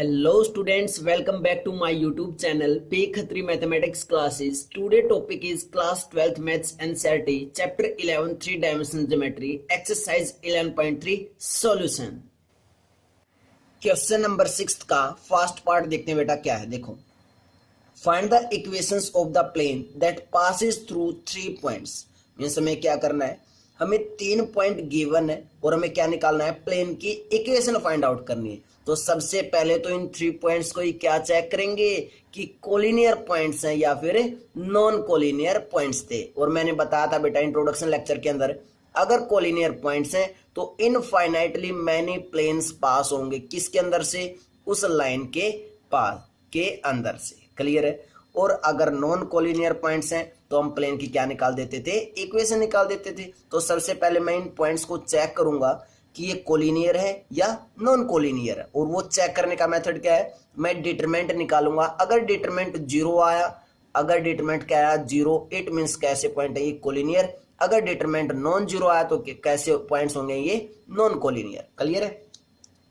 Hello students, welcome back to my YouTube channel P Khatri Mathematics Classes. Today topic is class 12th Maths NCERT Chapter 11 3 Dimensional Geometry Exercise 11.3 Solution. Question number 6 का first part देखते हैं बेटा क्या है। देखो, find the equations of the plane that passes through 3 points. Means हमें क्या करना है, हमें 3 पॉइंट गिवन है और हमें क्या निकालना है, प्लेन की इक्वेशन फाइंड आउट करनी है। तो सबसे पहले तो इन 3 पॉइंट्स को ही क्या चेक करेंगे कि कोलिनियर पॉइंट्स हैं या फिर नॉन कोलिनियर पॉइंट्स थे। और मैंने बताया था बेटा इंट्रोडक्शन लेक्चर के अंदर, अगर कोलिनियर पॉइंट्स हैं तो इनफाइनाइटली मैनी प्लेन्स पास होंगे किसके अंदर से, उस लाइन के पास के अंदर से। क्लियर है। और अगर नॉन कोलिनियर पॉइंट्स हैं तो हम प्लेन की क्या निकाल देते थे, इक्वेशन निकाल देते थे। तो सबसे पहले मैं इन पॉइंट्स को चेक करूंगा कि ये कोलिनियर है या नॉन कोलिनियर है। और वो चेक करने का मेथड क्या है, मैं डिटरमिनेंट निकालूंगा। अगर डिटरमिनेंट 0 आया, अगर डिटरमिनेंट क्या आया 0, इट मीन्स कैसे पॉइंट है ये कोलिनियर। अगर डिटरमिनेंट नॉन 0 आया तो कैसे पॉइंट्स होंगे ये नॉन कोलिनियर। क्लियर है।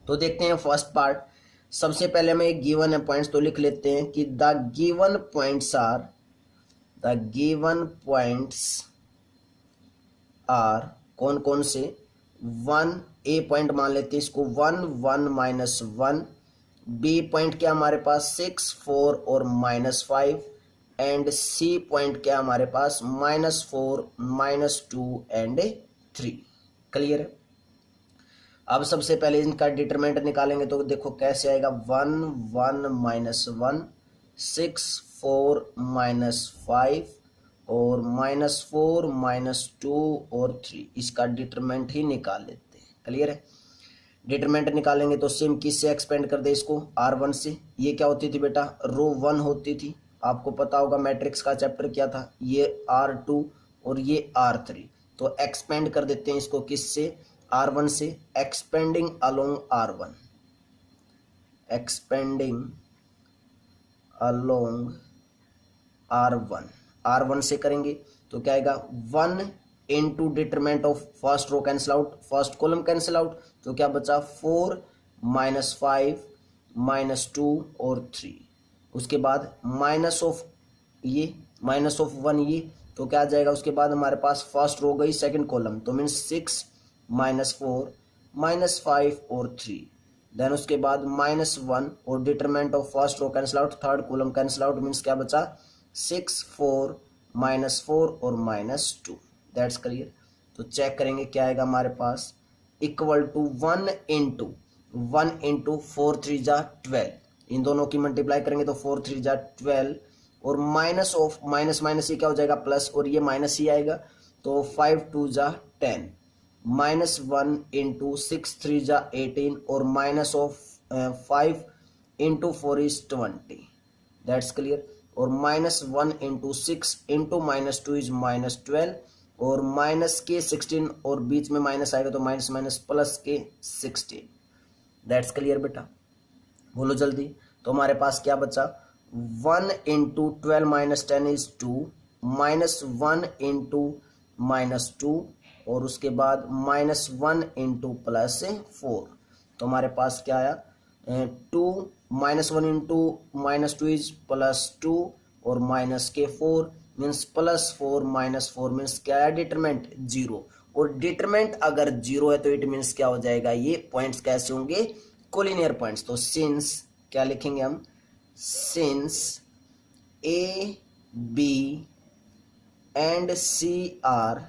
तो देखते हैं फर्स्ट पार्ट। सबसे पहले में गिवन है पॉइंट्स, तो लिख लेते हैं कि द गिवन पॉइंट्स आर कौन कौन से। 1 ए पॉइंट मान लेते हैं इसको 1 1 -1। बी पॉइंट क्या हमारे पास 6 4 और -5 एंड सी पॉइंट क्या हमारे पास -4 -2 एंड 3। क्लियर है। अब सबसे पहले इनका डिटरमिनेंट निकालेंगे तो देखो कैसे आएगा, 1 1 -1 6 4 -5 और -4 -2 और 3। इसका डिटरमिनेंट ही निकाल लेते हैं। क्लियर है। डिटरमिनेंट निकालेंगे तो सेम किससे एक्सपेंड कर दे इसको, R1 से। ये क्या होती थी बेटा, रो 1 होती थी। आपको पता होगा मैट्रिक्स का चैप्टर क्या था, ये R2 और ये R3। तो एक्सपेंड कर देते हैं इसको किससे, R1 से। Expanding along R1, expanding along R1 से करेंगे तो क्या आएगा, 1 into determinant of first row cancel out, first column cancel out, तो क्या बचा 4 -5 -2 और 3। उसके बाद माइनस ऑफ ये -1 ये, तो क्या आ जाएगा, उसके बाद हमारे पास फर्स्ट रो गई सेकंड कॉलम, तो मीन्स 6 -4 -5 और 3। देन उसके बाद -1 और determinant of first row cancel out, third column cancel out, means क्या बचा 6 4 -4 और -2। That's clear. तो चेक करेंगे क्या आएगा हमारे पास, इक्वल टू 1 इंटू 4 3 जा 12। इन दोनों की मल्टीप्लाई करेंगे तो 4 3 जा 12 और माइनस ऑफ माइनस ये क्या हो जाएगा प्लस, और ये माइनस ही आएगा तो 5 2 जा 10 -1 इंटू 6 3 जा 18 और minus of 5 into 4 is 20। That's clear. और -1 इंटू 6 इंटू -2 इज -12 और माइनस के 16 और बीच में माइनस आएगा तो माइनस प्लस के 16। दैट्स क्लियर बेटा, बोलो जल्दी। तो हमारे पास क्या बचा, 1 इंटू 12 - 10 इज 2, -1 इंटू -2 और उसके बाद -1 इंटू +4। तो हमारे पास क्या आया, 2 -1 इंटू -2 इज +2 और माइनस के 4 मीन्स +4 -4 मीन्स क्या है, डिटरमिनेंट 0। और डिटरमिनेंट अगर 0 है तो इट मीन्स क्या हो जाएगा, ये पॉइंट्स कैसे होंगे, कोलिनियर पॉइंट्स। तो सिंस क्या लिखेंगे हम, since A B and C are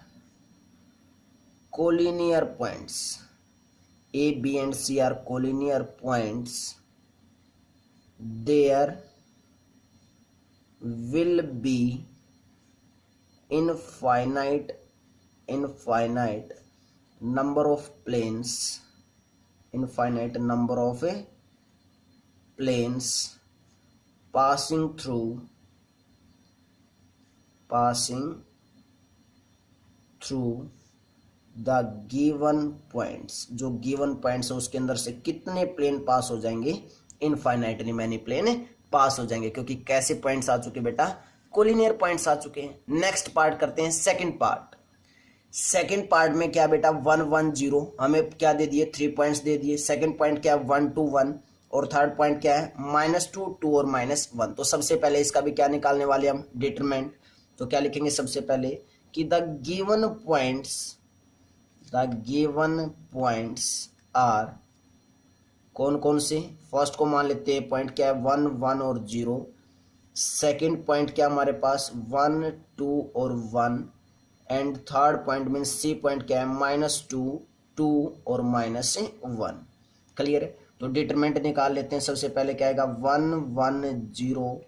collinear points, A B and C are collinear points, there will be infinite number of planes, infinite number of planes passing through the given points. जो given points है उसके अंदर से कितने plane पास हो जाएंगे, infinitely many plane पास हो जाएंगे, क्योंकि कैसे पॉइंट्स आ चुके बेटा, कोलिनियर पॉइंट्स आ चुके हैं। नेक्स्ट पार्ट करते हैं सेकंड पार्ट। सेकंड पार्ट में क्या बेटा 1 1 0 हमें क्या दे दिए 3 पॉइंट्स दे दिए। सेकंड पॉइंट क्या 1 2 1 और थर्ड पॉइंट क्या है -2, 2 और -1। तो सबसे पहले इसका भी क्या निकालने वाले हम डिटरमिनेंट। तो क्या लिखेंगे सबसे पहले कि द गिवन पॉइंट्स आर, कौन कौन से, फर्स्ट को मान लेते हैं पॉइंट क्या है 1, 1 और 0। सेकंड पॉइंट क्या हमारे पास 1, 2 और 1 and third point mean C point क्या है -2, 2 और -1। क्लियर है। तो डिटरमिनेंट निकाल लेते हैं। सबसे पहले क्या आएगा 1, 1, 0,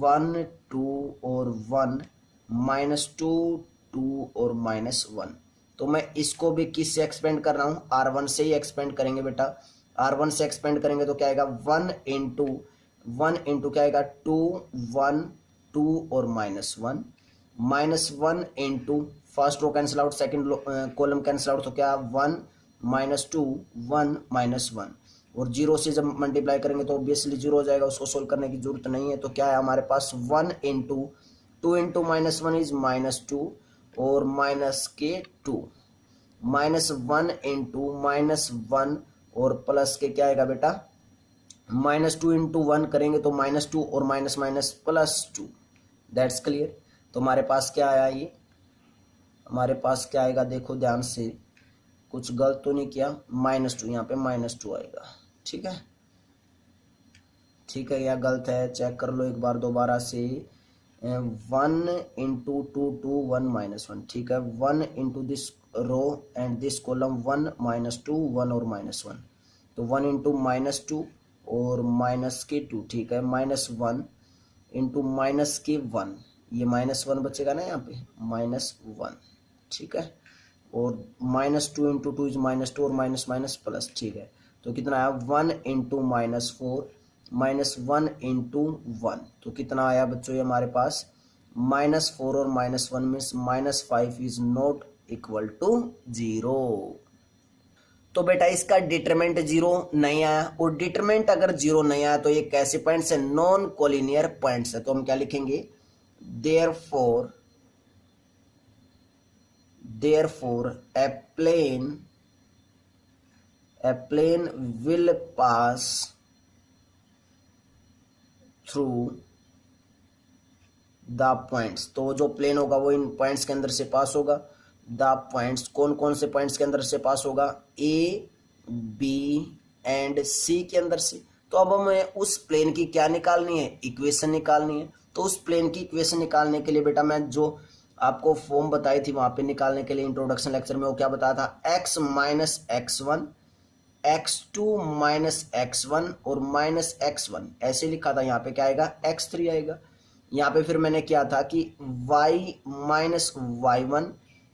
1, 2 और 1 -2, 2 और -1। तो मैं इसको भी किससे एक्सपेंड कर रहा हूँ R1 से ही एक्सपेंड करेंगे बेटा। R1 से एक्सपेंड करेंगे तो क्या आएगा 1 इंटू क्या आएगा 2, 1, 2 और -1 into first row cancel out, second column cancel out, तो क्या 1 -2 1 -1 और 0 से जब मल्टीप्लाई करेंगे तो ऑब्वियसली 0 हो जाएगा, उसको सोल्व करने की जरूरत नहीं है। तो क्या है हमारे पास 1 इंटू 2 इंटू -1 इज -2 और -2 -1 इंटू -1 और प्लस के क्या आएगा बेटा -2 इंटू 1 करेंगे तो -2 और +2। That's clear. तो हमारे पास क्या आया, ये हमारे पास क्या आएगा, देखो ध्यान से, कुछ गलत तो नहीं किया, -2, यहाँ पे -2 आएगा। ठीक है, ठीक है, या गलत है चेक कर लो एक बार दोबारा से। 1 इंटू 2, 2 1 -1, ठीक है, 1 into this row and this column 1 -2 1 और -1, तो 1 इंटू -2 और -2, ठीक है, -1 इंटू -1, ये -1 बचेगा ना यहाँ पे -1, ठीक है, और -2 इंटू 2 इज -2 और माइनस माइनस प्लस, ठीक है। तो कितना आया 1 इंटू -4 -1 इंटू 1, तो कितना आया बच्चों ये हमारे पास -4 और -1 means -5 is not equal to 0। तो बेटा इसका डिटरमिनेंट 0 नहीं आया, और डिटरमिनेंट अगर 0 नहीं आया तो ये कैसे पॉइंट्स है, नॉन कोलिनियर पॉइंट्स है। तो हम क्या लिखेंगे therefore a plane will pass through the points। तो जो प्लेन होगा वो इन पॉइंट्स के अंदर से पास होगा। द पॉइंट्स, कौन कौन से पॉइंट्स के अंदर से पास होगा, ए, बी एंड सी के अंदर से। तो अब हमें उस प्लेन की क्या निकालनी है, इक्वेशन निकालनी है। तो उस प्लेन की इक्वेशन निकालने के लिए बेटा मैं जो आपको फॉर्म बताई थी वहां पे निकालने के लिए इंट्रोडक्शन लेक्चर में, वो क्या बताया था, x minus x1, x2 minus x1 और माइनस x1 ऐसे लिखा था। यहाँ पे क्या आएगा x3 आएगा। यहाँ पे फिर मैंने किया था कि y minus y1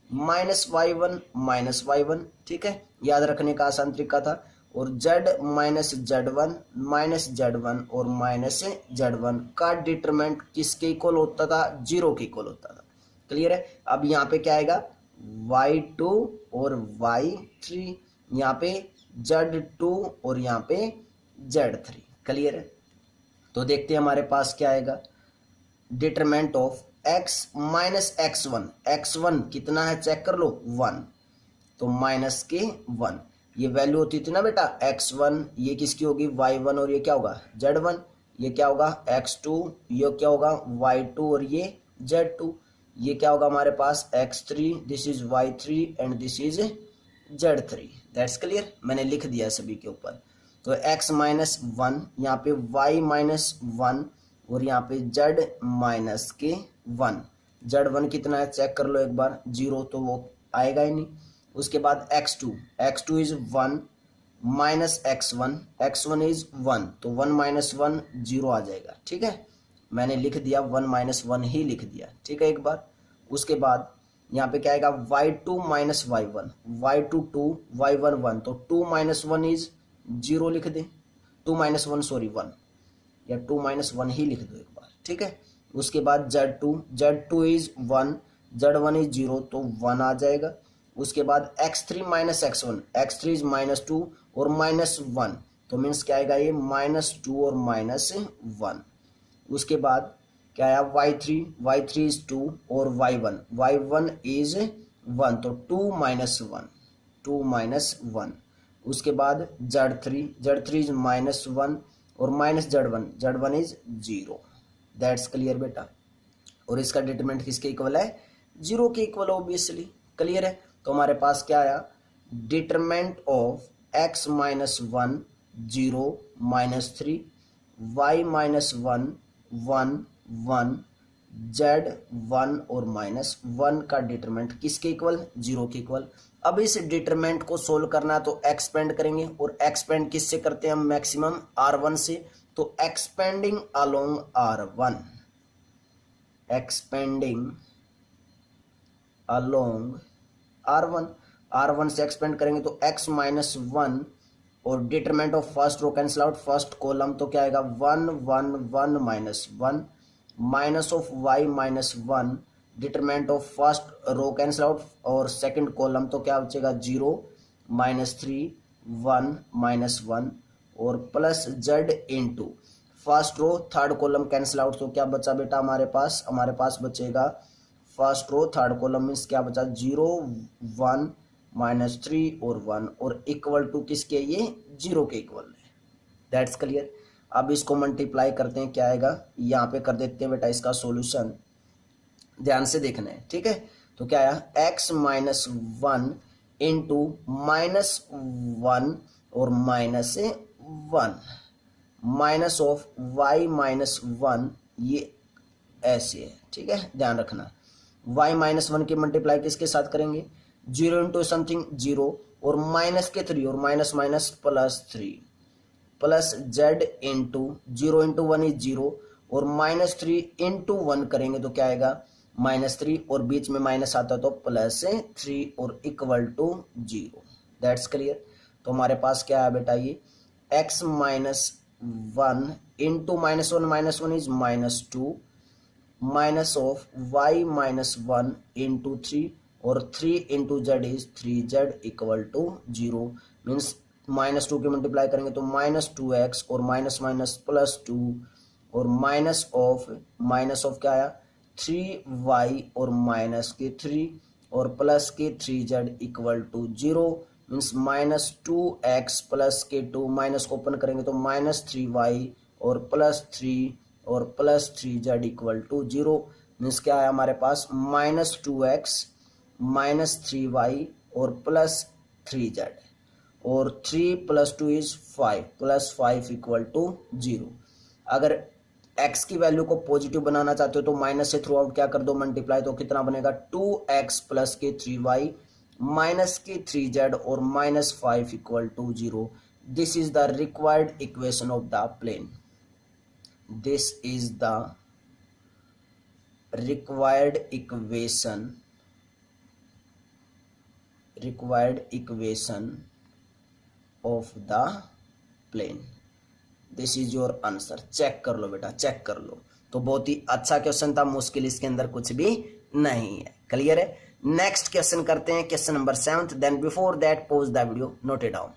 minus y1 minus y1, ठीक है, याद रखने का आसान तरीका था। और z minus z1 minus z1 और माइनस z1 का डिटरमिनेंट किसके इक्वल होता था, 0 के इक्वल होता था। क्लियर है। अब यहाँ पे क्या आएगा y2 और y3, यहाँ पे z2 और यहाँ पे z3। क्लियर है। तो देखते हैं हमारे पास क्या आएगा, determinant of x minus x1, x1 कितना है चेक कर लो 1, तो माइनस के 1, ये वैल्यू होती थी ना बेटा x1, ये किसकी होगी y1 और ये क्या होगा z1, ये क्या होगा x2, ये क्या होगा y2 और ये z2, ये क्या होगा हमारे पास x3, this is y3 and this is z3। That's clear, मैंने लिख दिया सभी के ऊपर। तो x माइनस 1, यहाँ पे y माइनस 1 और यहाँ पे z माइनस के 1, z1 कितना है चेक कर लो एक बार, 0, तो वो आएगा ही नहीं। उसके बाद x2 is 1 minus x1, x1 is 1, तो 1 माइनस 1 0 आ जाएगा। ठीक है, मैंने लिख दिया 1 माइनस 1 ही लिख दिया। ठीक है एक बार। उसके बाद यहाँ पे क्या आएगा y2 minus y1, y2 2 y1 1, तो 2 माइनस 1 इज 0 लिख दे, 2 माइनस 1 सॉरी 1, या 2 माइनस 1 ही लिख दो एक बार। ठीक है। उसके बाद z2 इज 1, z1 इज 0, तो 1 आ जाएगा। उसके बाद x3 minus x1, x3 is -2 और -1, तो मीन्स क्या आएगा ये -2 और -1। उसके बाद क्या आया y3 इज 2 और y1 इज 1, तो 2 माइनस 1, उसके बाद Z3 इज -1 और minus Z1 is 0। That's clear बेटा। और इसका डिटरमिनेंट किसके इक्वल है? 0 के इक्वल ऑब्वियसली। क्लियर है। तो हमारे पास क्या आया? Determinant of x -1 0 -3 y -1 1 1 Z1 और -1 का डिटरमिनेंट किसके इक्वल? 0 के इक्वल। अब इस डिटरमिनेंट को सोल्व करना है तो एक्सपेंड करेंगे, और एक्सपेंड किससे करते हैं हम? मैक्सिमम R1 से। तो expanding along R1, expanding along R1 से एक्सपेंड करेंगे तो x -1 और determinant of first row cancel out, first column तो क्या आएगा? 1 1 1 -1 minus of y -1 determinant of first row cancel out, और सेकंड कॉलम तो क्या बचेगा? 0 -3 1 -1 और plus z into first row third column cancel out, तो क्या बचा बेटा हमारे पास बचेगा first row third column means क्या बचा? 0 1 -3 और 1 और इक्वल टू किसके? ये 0 के इक्वल है। That's clear. अब इसको मल्टीप्लाई करते हैं, क्या आएगा? यहाँ पे कर देते हैं बेटा इसका सॉल्यूशन, ध्यान से देखना है, ठीक है। तो क्या आया? x -1 इंटू -1 और -1 माइनस ऑफ y -1, ये ऐसे है, ठीक है, ध्यान रखना। y -1 की मल्टीप्लाई किसके साथ करेंगे? 0 इंटू समथिंग 0 और -3 और minus +3 plus z into 0 into 1 is 0 और -3 इंटू 1 करेंगे तो क्या आएगा? -3 और बीच में माइनस आता तो +3 और इक्वल टू 0। That's clear. तो हमारे पास क्या है बेटा? ये x -1 into -1 is -2 minus of y -1 into 3 और 3 into z is 3z equal to 0। Means -2 की मल्टीप्लाई करेंगे तो -2x और +2 और माइनस ऑफ क्या आया? 3y और -3 और +3z equal to 0। Means -2x +2 minus को ओपन करेंगे तो -3y और +3 और +3z इक्वल टू 0। मीन्स क्या है हमारे पास? -2x -3y और +3z और 3 + 2 इज 5 +5 इक्वल टू 0। अगर x की वैल्यू को पॉजिटिव बनाना चाहते हो तो माइनस से थ्रू आउट क्या कर दो? मल्टीप्लाई। तो कितना बनेगा? 2x + (3y) -(3z) और -5 equal to 0। This is the required equation of the plane. This is the required equation of the plane. This is your answer. Check कर लो बेटा, चेक कर लो। तो बहुत ही अच्छा क्वेश्चन था, मुश्किल इसके अंदर कुछ भी नहीं है। क्लियर है। नेक्स्ट क्वेश्चन करते हैं, question number 7। Then before that pause the video, note it down.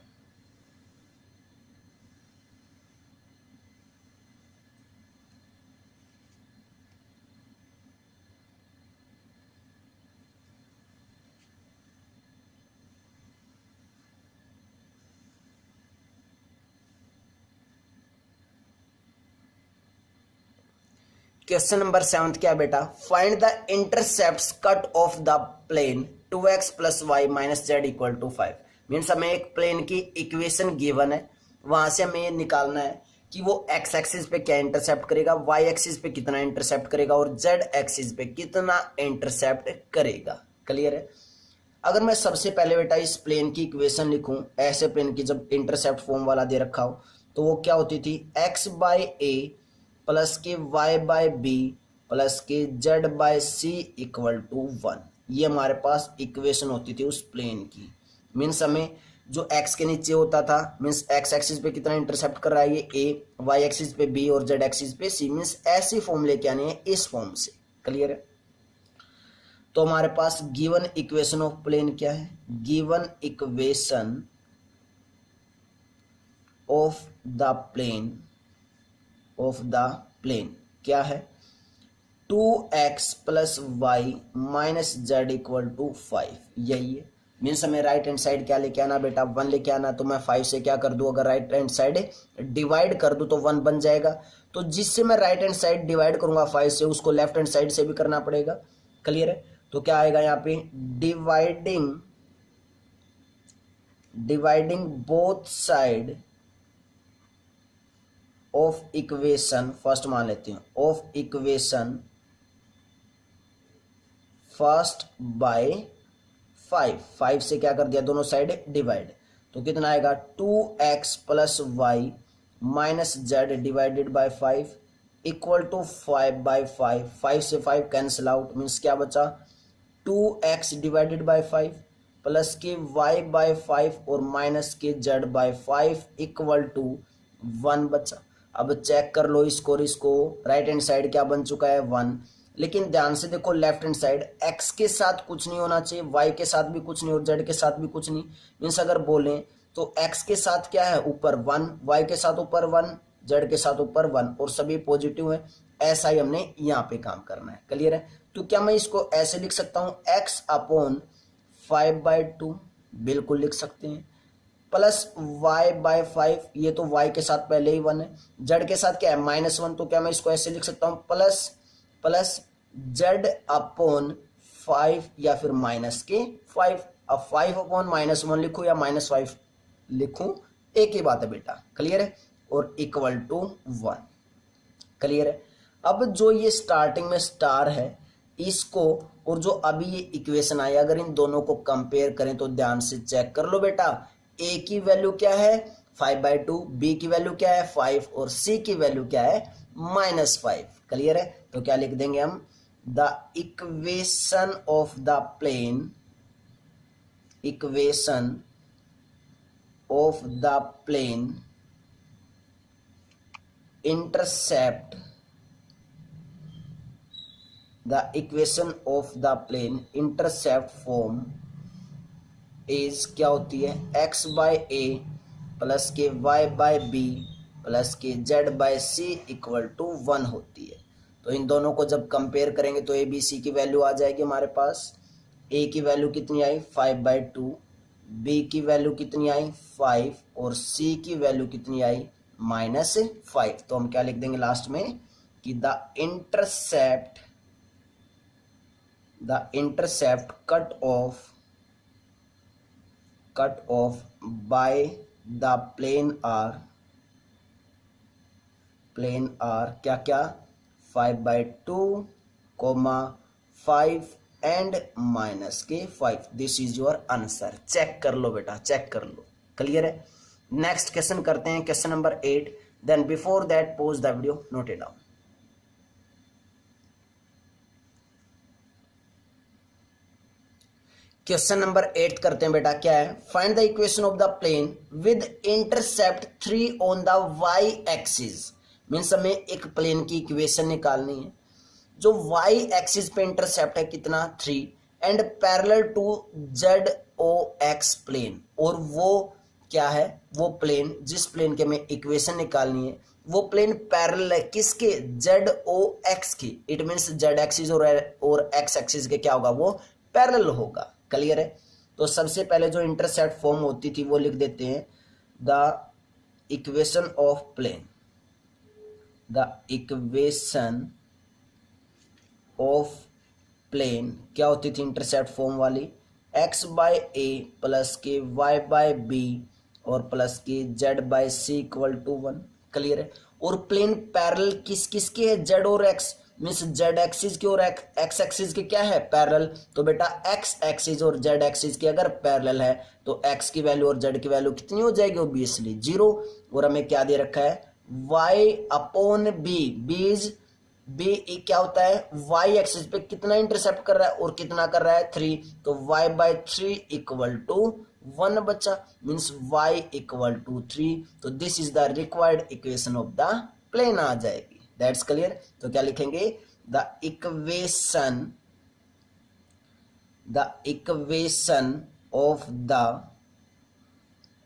Question number 7 क्या बेटा? Find the intercepts cut off the plane 2x + y - z equal to 5। Means हमें एक प्लेन की इक्वेशन गिवन है, वहां से हमें ये निकालना है कि वो x एक्सिस पे क्या इंटरसेप्ट करेगा, y एक्सिस पे कितना इंटरसेप्ट करेगा और z एक्सिस पे कितना इंटरसेप्ट करेगा। क्लियर है। अगर मैं सबसे पहले बेटा इस प्लेन की इक्वेशन लिखूं, ऐसे प्लेन की जब इंटरसेप्ट फॉर्म वाला दे रखा हो तो वो क्या होती थी? x/a प्लस के y/b प्लस के z/c इक्वल टू 1। ये हमारे पास इक्वेशन होती थी उस प्लेन की। मीन्स हमें जो x के नीचे होता था, मीन्स x एक्सिस पे कितना इंटरसेप्ट कर रहा है ये a, y एक्सिस पे b और z एक्सिस पे c। मीन्स ऐसी फॉर्म लेके आनी है इस फॉर्म से। क्लियर है। तो हमारे पास गिवन इक्वेशन ऑफ प्लेन क्या है? Given equation of the plane क्या है? 2x + y - z equal to 5। यही है। मीन्स हमें राइट हैंड साइड क्या लेके आना बेटा, 1 लेके आना। तो मैं 5 से क्या कर दूं, अगर राइट हैंड साइड डिवाइड कर दूं तो 1 बन जाएगा। तो जिससे मैं राइट हैंड साइड डिवाइड करूंगा 5 से, उसको लेफ्ट हैंड साइड से भी करना पड़ेगा। क्लियर है? तो क्या आएगा यहाँ पे, dividing both side of equation, first मान लेते हैं, ऑफ इक्वेशन फर्स्ट बाय 5 से क्या कर दिया, दोनों साइड डिवाइड। तो कितना आएगा, 2x plus y minus z divided by 5 equal to 5/5। 5 से 5 कैंसिल आउट, मीन्स क्या बचा, 2x डिवाइडेड बाय 5 प्लस के y बाय 5 और माइनस के z बाय 5 इक्वल टू 1 बचा। अब चेक कर लो इसको और इसको, राइट हैंड साइड क्या बन चुका है, 1। लेकिन ध्यान से देखो, लेफ्ट हैंड साइड x के साथ कुछ नहीं होना चाहिए, y के साथ भी कुछ नहीं और z के साथ भी कुछ नहीं। मीन्स अगर बोलें तो x के साथ क्या है, ऊपर 1, y के साथ ऊपर 1, z के साथ ऊपर 1 और सभी पॉजिटिव है। ऐसा ही हमने यहाँ पे काम करना है। क्लियर है? तो क्या मैं इसको ऐसे लिख सकता हूँ, x अपॉन 5/2, बिल्कुल लिख सकते हैं, प्लस y बाय 5, ये तो y के साथ पहले ही 1 है, z के साथ क्या है, -1। तो क्या मैं इसको ऐसे लिख सकता हूँ, प्लस z अपॉन 5 या फिर माइनस के 5। अब 5 अपॉन -1 लिखूँ या -5 लिखूँ, एक ही बात है बेटा। क्लियर है? और इक्वल टू 1। क्लियर है? अब जो ये स्टार्टिंग में स्टार है इसको, और जो अभी ये इक्वेशन आई, अगर इन दोनों को कंपेयर करें तो ध्यान से चेक कर लो बेटा। a की वैल्यू क्या है, 5/2, b की वैल्यू क्या है, 5 और c की वैल्यू क्या है, -5। क्लियर है? तो क्या लिख देंगे हम, the equation of the plane, equation of the plane intercept, the equation of the plane intercept form is क्या होती है, x बाय a प्लस के y बाय b प्लस के z by c equal to 1 होती है। तो इन दोनों को जब कंपेयर करेंगे तो a b c की वैल्यू आ जाएगी हमारे पास। a की वैल्यू कितनी आई, 5/2, b की वैल्यू कितनी आई, 5 और c की वैल्यू कितनी आई, -5। तो हम क्या लिख देंगे लास्ट में कि the intercept cut off by the plane are क्या 5/2, 5 and -5। This is your answer. Check कर लो बेटा, चेक कर लो। क्लियर है? नेक्स्ट क्वेश्चन करते हैं, question number 8। Then before that pause the video, note it down. Question number 8 करते हैं बेटा, क्या है, find the equation of the plane with intercept 3 on the y axis. Means हमें एक प्लेन की इक्वेशन निकालनी है जो y एक्सिस पे इंटरसेप्ट है कितना, 3, and parallel to ZOX plane. और वो क्या है, वो प्लेन, जिस प्लेन के हमें इक्वेशन निकालनी है वो प्लेन पैरेलल है किसके, ZOX की। इट मीन्स Z एक्सिस और X एक्सिस के क्या होगा, वो पैरेलल होगा। क्लियर है? तो सबसे पहले जो इंटरसेप्ट फॉर्म होती थी वो लिख देते हैं, the equation of plane, the equation of plane क्या होती थी इंटरसेप्ट फॉर्म वाली, x बाय a प्लस के y बाय b और प्लस के z by c equal to 1। Clear है? और प्लेन पैरेलल किस किस के है, z और x, मीन्स z एक्सिस के और x एक्सिस के क्या है, पैरेलल। तो बेटा x एक्सिस और z एक्सिस के अगर पैरेलल है तो x की वैल्यू और z की वैल्यू कितनी हो जाएगी, ऑब्वियसली 0। और हमें क्या दे रखा है, y अपॉन b, b क्या होता है, y एक्सिस पे कितना इंटरसेप्ट कर रहा है और कितना कर रहा है, 3। तो y बाय 3 इक्वल टू 1 बचा, मीन्स y इक्वल टू 3। तो this is the required equation of the plane आ जाएगी। That's clear? तो क्या लिखेंगे, the equation of the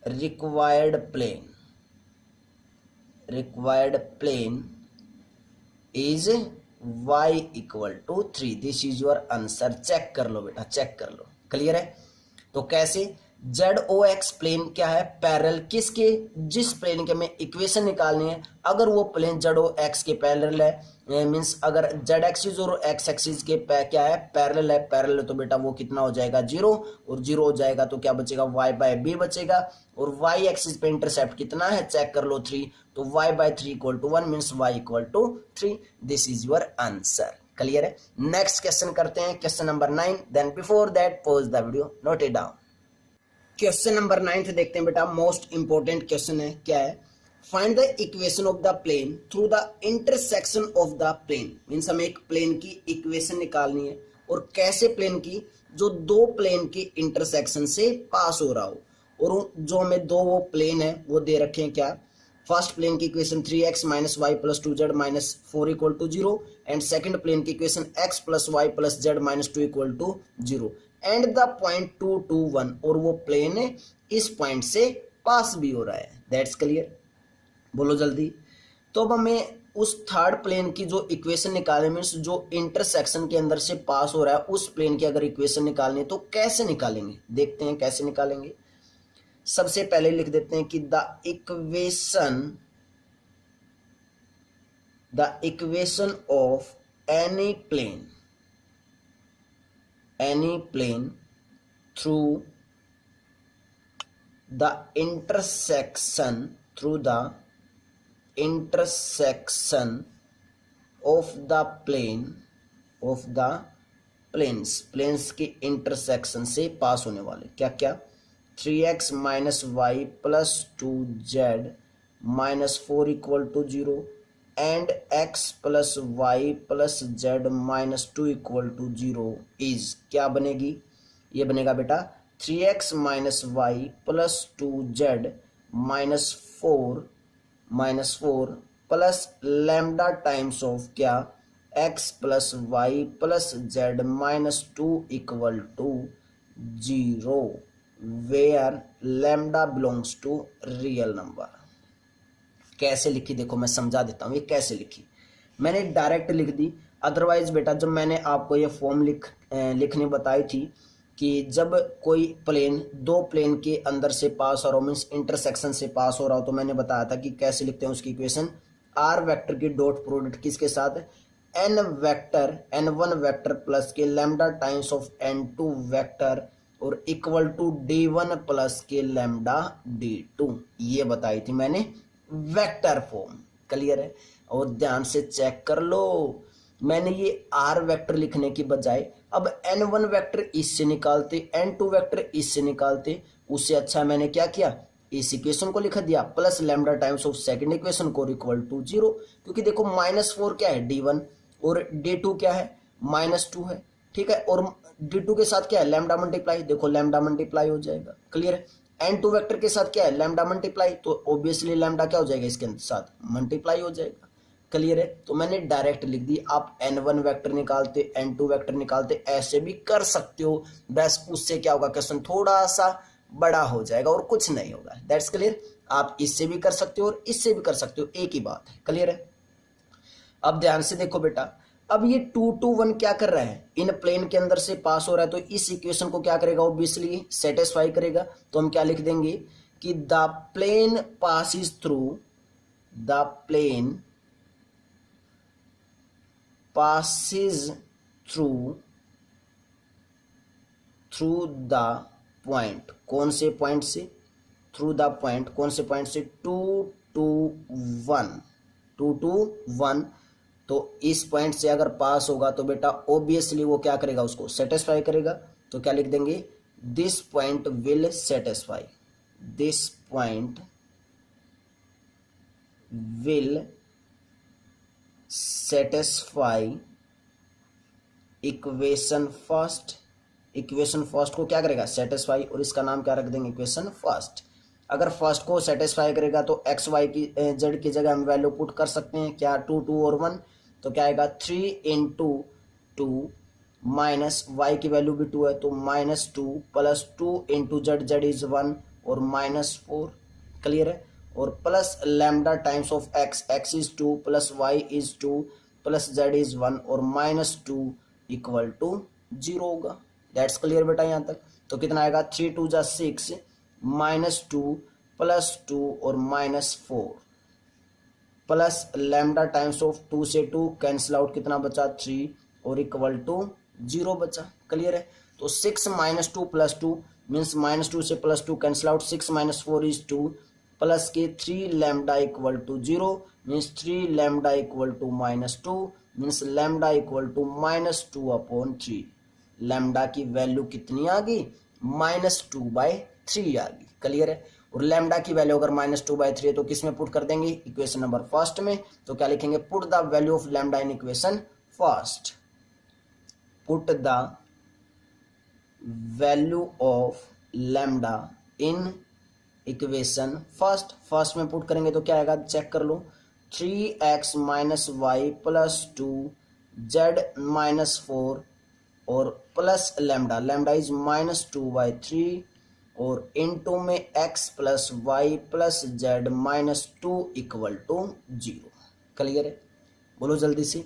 required plane is y equal to 3। This is your answer. Check कर लो बेटा, चेक कर लो। क्लियर है? तो कैसे, जेड ओ एक्स प्लेन क्या है, पैरेलल किसके, जिस प्लेन के हमें इक्वेशन निकालनी है, अगर वो प्लेन जेड ओ एक्स के पैरेलल है, मीन्स अगर जेड एक्सिस और एक्स एक्सिस के क्या है, पैरेलल है, पैरेलल तो बेटा वो कितना हो जाएगा, जीरो, और जीरो हो जाएगा तो क्या बचेगा, वाई बाय बी बचेगा, और वाई एक्सिस पे इंटरसेप्ट कितना है, चेक कर लो 3, तो y by 3 equal to 1 means y equal to 3, this is your answer. Clear है। नेक्स्ट क्वेश्चन करते हैं, question number 9, then before that pause the video, note it down. Question number 9 देखते हैं बेटा, मोस्ट इंपोर्टेंट क्वेश्चन है, क्या है, find the equation of the plane through the intersection of the plane, means हमें एक प्लेन की इक्वेशन निकालनी है, और कैसे प्लेन की, जो दो प्लेन के इंटरसेक्शन से पास हो रहा हो, और जो हमें दो वो प्लेन है वो दे रखे हैं, क्या, फर्स्ट प्लेन की equation 3x minus Y plus 2z minus 4 equal to 0, and second plane की equation x plus Y plus z minus 2 equal to 0, and the point 2 2 1, और वो प्लेन इस पॉइंट से पास भी हो रहा है, दैट्स क्लियर, बोलो जल्दी। तो अब हमें उस थर्ड प्लेन की जो इक्वेशन निकालनी, मीन्स जो इंटरसेक्शन के अंदर से पास हो रहा है उस प्लेन की अगर इक्वेशन निकालनी है तो कैसे निकालेंगे, देखते हैं कैसे निकालेंगे। सबसे पहले लिख देते हैं कि the equation of any plane through the intersection of the planes के इंटरसेक्शन से पास होने वाले क्या क्या, 3x minus Y plus 2z minus 4 equal to 0, and x plus Y plus z minus 2 equal to 0 is, क्या बनेगी, ये बनेगा बेटा 3x minus Y plus 2z minus 4 plus lambda times of क्या, x plus Y plus z minus 2 equal to 0, where lambda belongs to real number. कैसे लिखी देखो मैं समझा देता हूँ, ये कैसे लिखी, मैंने डायरेक्ट लिख दी, अदरवाइज बेटा जब मैंने आपको ये फॉर्म लिखने बताई थी कि जब कोई प्लेन दो प्लेन के अंदर से पास हो रहा हो, मीन्स इंटरसेक्शन से पास हो रहा हो, तो मैंने बताया था कि कैसे लिखते हैं उसकी इक्वेशन, आर वेक्टर की डॉट प्रोडक्ट किसके साथ, n1 वेक्टर प्लस के lambda times of n2 vector, और इक्वल टू d1 प्लस के लैम्डा d2, ये बताई थी मैंने वेक्टर फॉर्म। क्लियर है। और ध्यान से चेक कर लो, मैंने ये r वेक्टर लिखने की बजाय अब n1 वेक्टर इससे निकालते, n2 वेक्टर इससे निकालते, उससे अच्छा मैंने क्या किया, इस इक्वेशन को लिख दिया plus lambda times of second equation को इक्वल टू 0, क्योंकि देखो -4 क्या है d1 और d2 क्या है -2 है, ठीक है, और d2 के साथ क्या है लैम्डा मल्टीप्लाई, देखो लैम्डा मल्टीप्लाई हो जाएगा। क्लियर है। n2 वेक्टर के साथ क्या है लैम्डा मल्टीप्लाई, तो ऑब्वियसली लैम्डा क्या हो जाएगा इसके साथ मल्टीप्लाई हो जाएगा। क्लियर है। तो मैंने डायरेक्ट लिख दी, आप n1 वेक्टर निकालते n2 वेक्टर निकालते ऐसे भी कर सकते हो, बस उससे क्या होगा क्वेश्चन थोड़ा सा बड़ा हो जाएगा और कुछ नहीं होगा, दैट्स क्लियर। आप इससे भी कर सकते हो और इससे भी कर सकते हो, एक ही बात है। क्लियर है। अब ध्यान से देखो बेटा, अब ये 2 2 1 क्या कर रहा है, इन प्लेन के अंदर से पास हो रहा है, तो इस इक्वेशन को क्या करेगा ऑब्वियसली सेटिस्फाई करेगा। तो हम क्या लिख देंगे कि the plane passes through the point, कौन से पॉइंट से, थ्रू द पॉइंट, कौन से पॉइंट से, 2 2 1, तो इस पॉइंट से अगर पास होगा तो बेटा ऑब्वियसली वो क्या करेगा, उसको सेटिस्फाई करेगा। तो क्या लिख देंगे, this point will satisfy, this point will satisfy equation first, equation first को क्या करेगा सेटिस्फाई, और इसका नाम क्या रख देंगे इक्वेशन फर्स्ट। अगर फर्स्ट को सेटिस्फाई करेगा तो एक्स वाई की जेड की जगह हम वैल्यू पुट कर सकते हैं, क्या 2 2 और 1, तो क्या आएगा 3 × 2 माइनस वाई की वैल्यू भी 2 है तो -2 प्लस 2 × जेड इज 1 और -4। क्लियर है। और plus lambda times of x is 2 plus y is 2 plus z is 1 और -2 इक्वल टू 0 होगा। दैट्स क्लियर बेटा यहाँ तक। तो कितना आएगा 3 2 जा 6 -2 +2 और -4 प्लस लैम्डा टाइम्स ऑफ 2 से 2 कैंसिल आउट कितना बचा 3 और इक्वल टू 0 बचा। क्लियर है। तो 6 - 2 + 2 मीन्स -2 से +2 कैंसिल आउट 6 - 4 इज 2 प्लस के 3 lambda equal to 0 means 3 lambda equal to -2 means lambda equal to -2/3। Lambda की वैल्यू कितनी आ गई -2/3 आ गई। क्लियर है। और लैम्डा की वैल्यू अगर -2/3 है तो किस में पुट कर देंगे इक्वेशन नंबर फर्स्ट में। तो क्या लिखेंगे put the value of lambda in equation first. Put the value of lambda in equation first में पुट करेंगे तो क्या आएगा चेक कर लो 3x - y + 2 z - 4 और प्लस लैम्डा इज -2/3 और इनटू में x + y + z -2 equal to 0। Clear है। बोलो जल्दी से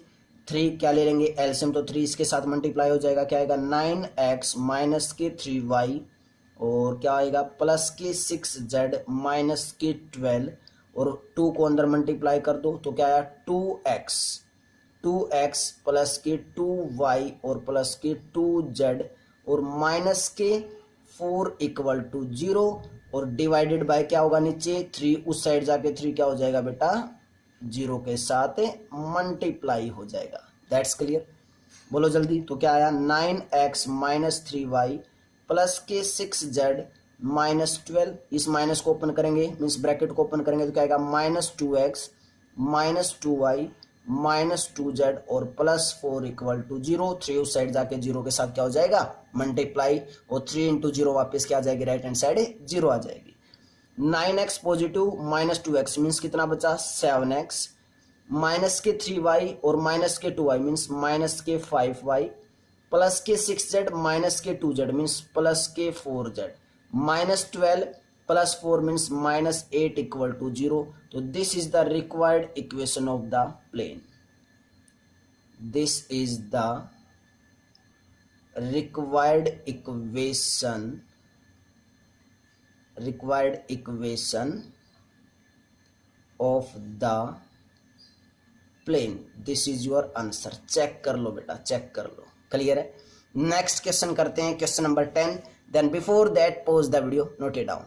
3 क्या ले लेंगे एलसीएम तो 3 इसके साथ मल्टीप्लाई हो जाएगा क्या आएगा 9x - के 3y और क्या आएगा प्लस के 6z - के 12 और 2 को अंदर मल्टीप्लाई कर दो तो क्या आया 2x प्लस के 2y और प्लस के 2z और माइनस के 4 इक्वल टू 0 और डिवाइडेड बाय क्या होगा नीचे 3 उस साइड जाके 3 क्या हो जाएगा बेटा 0 के साथ मल्टीप्लाई हो जाएगा। That's clear. बोलो जल्दी तो क्या आया 9x - 3y प्लस के 6z - 12 इस माइनस को ओपन करेंगे मीन्स ब्रैकेट को ओपन करेंगे तो क्या आएगा -2x - 2y -2z और +4 इक्वल टू 0। 3 उस साइड जाके 0 के साथ क्या हो जाएगा मल्टीप्लाई और 3 × 0 वापस क्या आ जाएगी राइट हैंड साइड 0 आ जाएगी। 9x पॉजिटिव -2x मीन्स कितना बचा 7x माइनस के 3y और माइनस के 2y मीन्स माइनस के 5y प्लस के 6z माइनस के 2z मीन्स प्लस के 4z -12 + 4 मीन्स -8 इक्वल टू 0। तो this is the required equation of the plane. This is the required equation of the plane. This is your answer. Check कर लो बेटा check कर लो। Clear है। Next question करते हैं question number 10। Then before that pause the video, note it down.